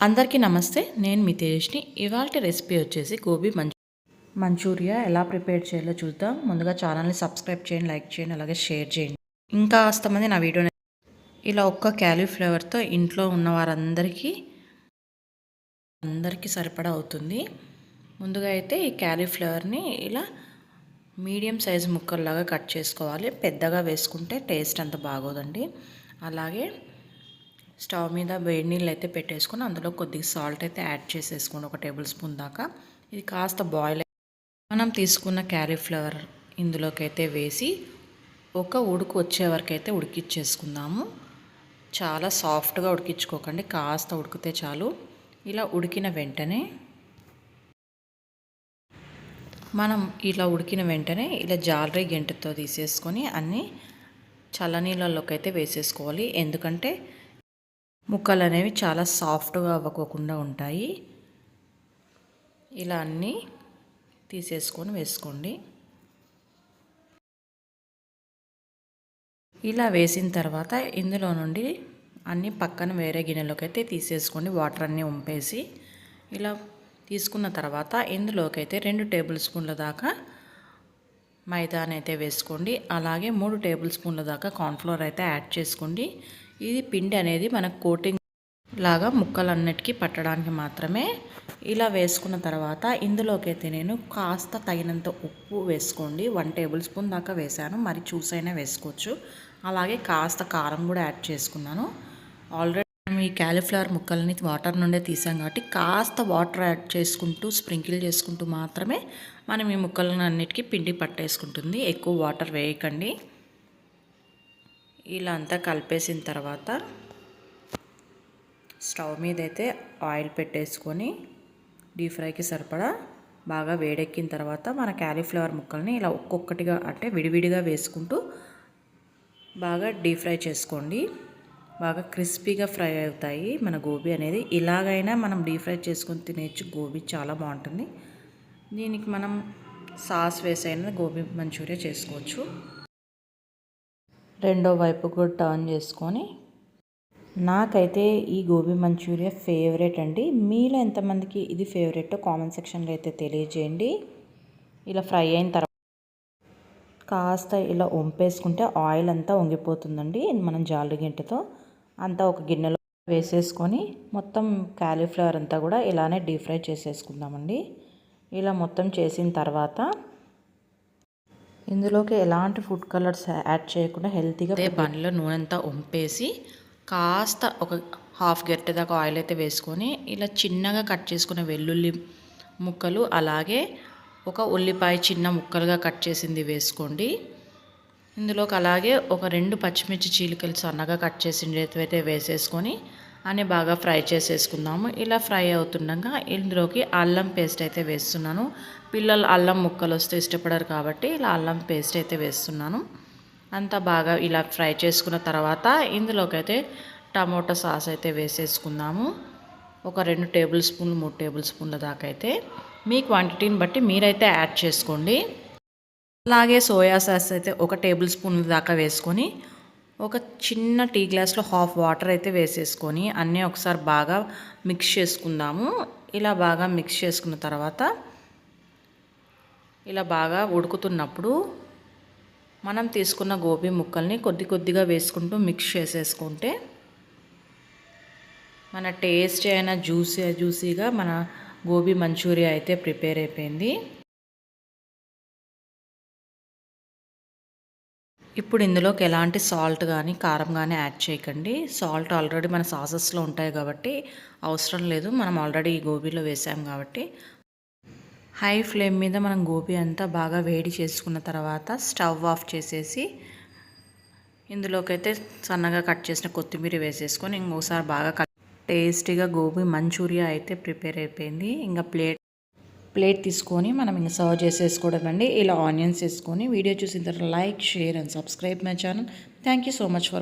అందరికీ నమస్తే. నేను మీ తేజస్ని. ఇవాల్టి రెసిపీ వచ్చేసి గోబీ మంచూరియా ఎలా ప్రిపేర్ చేయాలో చూద్దాం. ముందుగా ఛానల్ని సబ్స్క్రైబ్ చేయండి, లైక్ చేయండి, అలాగే షేర్ చేయండి. ఇంకా కాస్తమంది నా వీడియోని ఇలా ఒక్క క్యాలీఫ్లవర్తో ఇంట్లో ఉన్న వారందరికీ సరిపడా అవుతుంది. ముందుగా అయితే ఈ క్యాలీఫ్లవర్ని ఇలా మీడియం సైజు ముక్కల్లాగా కట్ చేసుకోవాలి. పెద్దగా వేసుకుంటే టేస్ట్ అంత బాగోదండి. అలాగే స్టవ్ మీద వేడి నీళ్ళు అయితే పెట్టేసుకొని అందులో కొద్దిగా సాల్ట్ అయితే యాడ్ చేసేసుకోండి, 1 టేబుల్ స్పూన్ దాకా. ఇది కాస్త బాయిల్ మనం తీసుకున్న క్యాలీఫ్లవర్ ఇందులోకి అయితే వేసి ఒక ఉడుకు వచ్చే వరకు అయితే ఉడికిచ్చేసుకుందాము. చాలా సాఫ్ట్గా ఉడికించుకోకండి, కాస్త ఉడికితే చాలు. ఇలా ఉడికిన వెంటనే ఇలా జాలరీ గెంటతో తీసేసుకొని అన్నీ చల్లనీళ్ళలోకి అయితే వేసేసుకోవాలి. ఎందుకంటే ముక్కలు అనేవి చాలా సాఫ్ట్గా అవ్వకోకుండా ఉంటాయి. ఇలా అన్నీ తీసేసుకొని వేసుకోండి. ఇలా వేసిన తర్వాత ఇందులో నుండి అన్నీ పక్కన వేరే గిన్నెలోకి అయితే తీసేసుకోండి, వాటర్ అన్నీ వంపేసి. ఇలా తీసుకున్న తర్వాత ఇందులోకి అయితే 2 టేబుల్ స్పూన్ల దాకా మైదాని అయితే వేసుకోండి. అలాగే 3 టేబుల్ స్పూన్ల దాకా కార్న్ఫ్లోర్ అయితే యాడ్ చేసుకోండి. ఇది పిండి అనేది మనకు కోటింగ్ లాగా ముక్కలన్నిటికీ పట్టడానికి మాత్రమే. ఇలా వేసుకున్న తర్వాత ఇందులోకి అయితే నేను కాస్త తగినంత ఉప్పు వేసుకోండి. 1 టేబుల్ స్పూన్ దాకా వేసాను, మరి చూసైనా వేసుకోవచ్చు. అలాగే కాస్త కారం కూడా యాడ్ చేసుకున్నాను. ఆల్రెడీ ఈ క్యాలీఫ్లవర్ ముక్కల్ని వాటర్ నుండే తీసాం కాబట్టి కాస్త వాటర్ యాడ్ చేసుకుంటూ స్ప్రింకిల్ చేసుకుంటూ మాత్రమే మనం ఈ ముక్కలను అన్నిటికీ పిండి పట్టేసుకుంటుంది. ఎక్కువ వాటర్ వేయకండి. ఇలా అంతా కలిపేసిన తర్వాత స్టవ్ మీద అయితే ఆయిల్ పెట్టేసుకొని డీప్ ఫ్రైకి సరిపడా బాగా వేడెక్కిన తర్వాత మన క్యాలీఫ్లవర్ ముక్కల్ని ఇలా ఒక్కొక్కటిగా అంటే విడివిడిగా వేసుకుంటూ బాగా డీప్ ఫ్రై చేసుకోండి. బాగా క్రిస్పీగా ఫ్రై అవుతాయి మన గోబీ అనేది. ఇలాగైనా మనం డీప్ ఫ్రై చేసుకొని తినేచ్చు. గోబీ చాలా బాగుంటుంది. దీనికి మనం సాస్ వేసైనా గోబీ మంచూరియా చేసుకోవచ్చు. రెండో వైపు కూడా టర్న్ చేసుకొని నాకైతే ఈ గోబీ మంచూరియా ఫేవరెట్ అండి. మీలో ఎంతమందికి ఇది ఫేవరెట్ కామెంట్ సెక్షన్లో అయితే తెలియజేయండి. ఇలా ఫ్రై అయిన తర్వాత కాస్త ఇలా వంపేసుకుంటే ఆయిల్ అంతా వంగిపోతుందండి. మనం జాలి గంటతో అంతా ఒక గిన్నెలో వేసేసుకొని మొత్తం క్యాలీఫ్లవర్ అంతా కూడా ఇలానే డీప్ ఫ్రై చేసేసుకుందామండి. ఇలా మొత్తం చేసిన తర్వాత ఇందులోకి ఎలాంటి ఫుడ్ కలర్స్ యాడ్ చేయకుండా హెల్తీగా బండిలో నూనె అంతా వంపేసి కాస్త ఒక హాఫ్ గరిటె దాకా ఆయిల్ అయితే వేసుకొని ఇలా చిన్నగా కట్ చేసుకున్న వెల్లుల్లి ముక్కలు, అలాగే ఒక ఉల్లిపాయ చిన్న ముక్కలుగా కట్ చేసింది వేసుకోండి. ఇందులోకి అలాగే ఒక 2 పచ్చిమిర్చి చీలికలు సన్నగా కట్ చేసింది అయితే వేసేసుకొని అన్నీ బాగా ఫ్రై చేసేసుకుందాము. ఇలా ఫ్రై అవుతుండగా ఇందులోకి అల్లం పేస్ట్ అయితే వేస్తున్నాను. పిల్లలు అల్లం ముక్కలు వస్తే ఇష్టపడరు కాబట్టి ఇలా అల్లం పేస్ట్ అయితే వేస్తున్నాను. అంతా బాగా ఇలా ఫ్రై చేసుకున్న తర్వాత ఇందులోకి అయితే టమోటా సాస్ అయితే వేసేసుకుందాము. ఒక 2 టేబుల్ స్పూన్లు 3 టేబుల్ స్పూన్ల దాకా అయితే మీ క్వాంటిటీని బట్టి మీరైతే యాడ్ చేసుకోండి. అలాగే సోయా సాస్ అయితే 1 టేబుల్ స్పూన్ల దాకా వేసుకొని ఒక చిన్న టీ గ్లాస్లో హాఫ్ వాటర్ అయితే వేసేసుకొని అన్నీ ఒకసారి బాగా మిక్స్ చేసుకుందాము. ఇలా బాగా మిక్స్ చేసుకున్న తర్వాత ఇలా బాగా ఉడుకుతున్నప్పుడు మనం తీసుకున్న గోబీ ముక్కల్ని కొద్దిగా వేసుకుంటూ మిక్స్ చేసేసుకుంటే మన టేస్ట్ అయిన జ్యూసీగా మన గోబీ మంచూరియా అయితే ప్రిపేర్ అయిపోయింది. ఇప్పుడు ఇందులోకి ఎలాంటి సాల్ట్ కానీ కారం కానీ యాడ్ చేయకండి. సాల్ట్ ఆల్రెడీ మన సాసెస్లో ఉంటాయి కాబట్టి అవసరం లేదు. మనం ఆల్రెడీ ఈ గోబీలో వేసాం కాబట్టి. హై ఫ్లేమ్ మీద మనం గోబీ అంతా బాగా వేడి చేసుకున్న తర్వాత స్టవ్ ఆఫ్ చేసేసి ఇందులోకి అయితే సన్నగా కట్ చేసిన కొత్తిమీర వేసేసుకొని ఇంకోసారి బాగా టేస్టీగా గోబీ మంచూరియా అయితే ప్రిపేర్ అయిపోయింది. ఇంకా ప్లేట్ తీసుకొని మనం ఇంకా సర్వ్ చేసేసుకోవడమండి. ఇలా ఆనియన్స్ వేసుకొని వీడియో చూసిన తర్వాత like, share and subscribe my channel. Thank you so much for